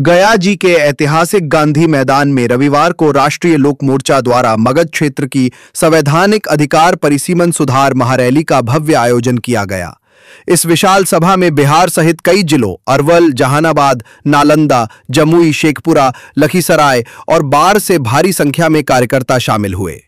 गया जी के ऐतिहासिक गांधी मैदान में रविवार को राष्ट्रीय लोक मोर्चा द्वारा मगध क्षेत्र की संवैधानिक अधिकार परिसीमन सुधार महारैली का भव्य आयोजन किया गया। इस विशाल सभा में बिहार सहित कई जिलों अरवल, जहानाबाद, नालंदा, जमुई, शेखपुरा, लखीसराय और बाढ़ से भारी संख्या में कार्यकर्ता शामिल हुए।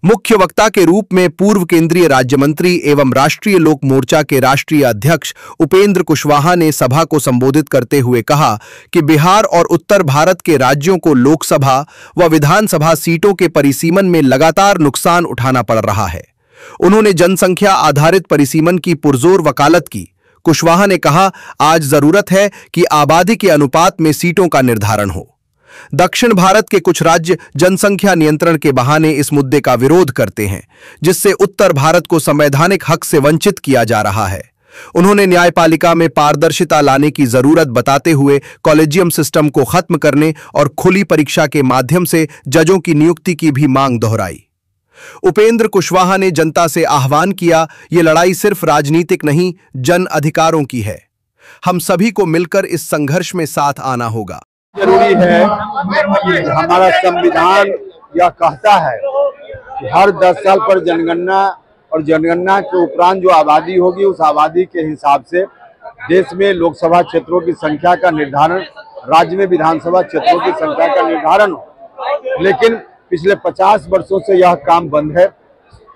मुख्य वक्ता के रूप में पूर्व केंद्रीय राज्य मंत्री एवं राष्ट्रीय लोक मोर्चा के राष्ट्रीय अध्यक्ष उपेंद्र कुशवाहा ने सभा को संबोधित करते हुए कहा कि बिहार और उत्तर भारत के राज्यों को लोकसभा व विधानसभा सीटों के परिसीमन में लगातार नुकसान उठाना पड़ रहा है। उन्होंने जनसंख्या आधारित परिसीमन की पुरजोर वकालत की। कुशवाहा ने कहा, आज जरूरत है कि आबादी के अनुपात में सीटों का निर्धारण हो। दक्षिण भारत के कुछ राज्य जनसंख्या नियंत्रण के बहाने इस मुद्दे का विरोध करते हैं, जिससे उत्तर भारत को संवैधानिक हक से वंचित किया जा रहा है। उन्होंने न्यायपालिका में पारदर्शिता लाने की जरूरत बताते हुए कॉलेजियम सिस्टम को खत्म करने और खुली परीक्षा के माध्यम से जजों की नियुक्ति की भी मांग दोहराई। उपेंद्र कुशवाहा ने जनता से आह्वान किया, ये लड़ाई सिर्फ राजनीतिक नहीं, जन अधिकारों की है। हम सभी को मिलकर इस संघर्ष में साथ आना होगा। जरूरी है कि हमारा संविधान यह कहता है कि हर 10 साल पर जनगणना और जनगणना के उपरांत जो आबादी होगी उस आबादी के हिसाब से देश में लोकसभा क्षेत्रों की संख्या का निर्धारण, राज्य में विधानसभा क्षेत्रों की संख्या का निर्धारण हो। लेकिन पिछले 50 वर्षों से यह काम बंद है।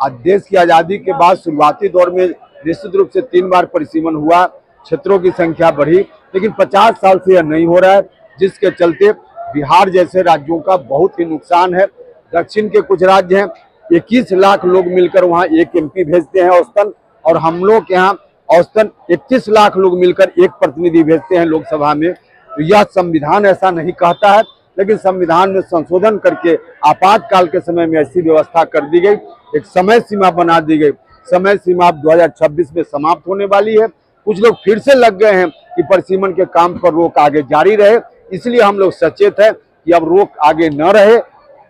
आज देश की आज़ादी के बाद शुरुआती दौर में निश्चित रूप से 3 बार परिसीमन हुआ, क्षेत्रों की संख्या बढ़ी, लेकिन 50 साल से यह नहीं हो रहा है, जिसके चलते बिहार जैसे राज्यों का बहुत ही नुकसान है। दक्षिण के कुछ राज्य हैं, 21 लाख लोग मिलकर वहां एक एमपी भेजते हैं औसतन, और हम लोग के यहाँ औसतन 31 लाख लोग मिलकर एक प्रतिनिधि भेजते हैं लोकसभा में। तो यह संविधान ऐसा नहीं कहता है, लेकिन संविधान में संशोधन करके आपातकाल के समय में ऐसी व्यवस्था कर दी गई, एक समय सीमा बना दी गई। समय सीमा 2026 में समाप्त होने वाली है। कुछ लोग फिर से लग गए हैं कि परिसीमन के काम पर रोक आगे जारी रहे, इसलिए हम लोग सचेत हैं कि अब रोक आगे न रहे,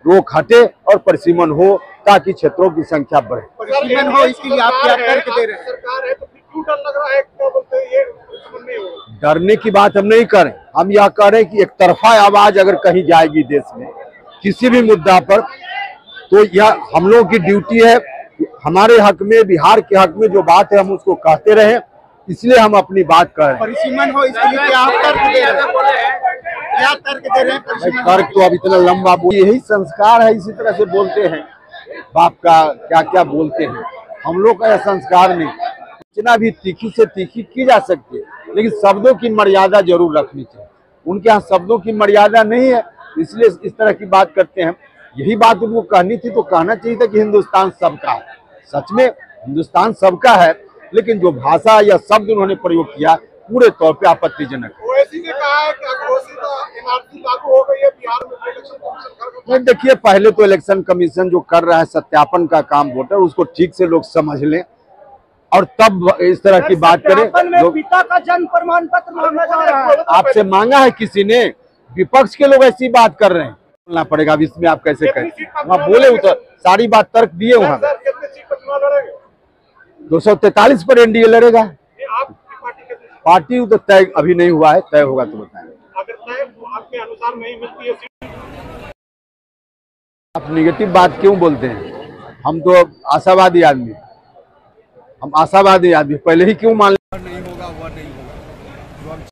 रोक हटे और परिसीमन हो ताकि क्षेत्रों की संख्या बढ़े। परिसीमन हो, इसके लिए आप क्या तर्क दे रहे हैं? सरकार है तो फिर क्यों डर लग रहा है? क्या बोलते हैं, ये समझ नहीं हो रहा। डरने की बात हम नहीं कर रहे, हम यह कह रहे हैं कि एक तरफा आवाज अगर कहीं जाएगी देश में किसी भी मुद्दा पर, तो यह हम लोगों की ड्यूटी है। हमारे हक में, बिहार के हक में जो बात है हम उसको कहते रहे, इसलिए हम अपनी बात कर रहे हैं। परिसीमन हो, इसके लिए क्या आप तर्क दे रहे हैं? क्या तर्क दे रहे हैं? तर्क तो अब इतना लंबा यही संस्कार है, इसी तरह से बोलते हैं, बाप का क्या क्या बोलते हैं। हम लोग का यह संस्कार नहीं, इतना भी तीखी से तीखी की जा सकती है, लेकिन शब्दों की मर्यादा जरूर रखनी चाहिए। उनके यहाँ शब्दों की मर्यादा नहीं है, इसलिए इस तरह की बात करते हैं। यही बात उनको कहनी थी तो कहना चाहिए था कि हिंदुस्तान सबका है। सच में हिंदुस्तान सबका है, लेकिन जो भाषा या शब्द उन्होंने प्रयोग किया पूरे तौर पे आपत्तिजनक है। ओवैसी ने कहा है कि एनआरसी लागू हो गई है बिहार में, इलेक्शन कमीशन कर। देखिए, पहले तो इलेक्शन कमीशन जो कर रहा है सत्यापन का काम वोटर, उसको ठीक से लोग समझ लें और तब इस तरह की बात करें। लोग पिता का जन्म प्रमाण पत्र मांगा जा रहा है, आपसे मांगा है किसी ने? विपक्ष के लोग ऐसी बात कर रहे हैं, बोलना पड़ेगा। अब इसमें आप कैसे करें? वहाँ बोले तो सारी बात तर्क दिए। वहाँ 243 पर एनडीए लड़ेगा। पार्टी तो तय अभी नहीं हुआ है, तय होगा तो बताएंगे। अगर तय आपके अनुसार नहीं मिलती है सीट, आप निगेटिव बात क्यों बोलते हैं? हम तो आशावादी आदमी, हम आशावादी आदमी पहले ही क्यों मान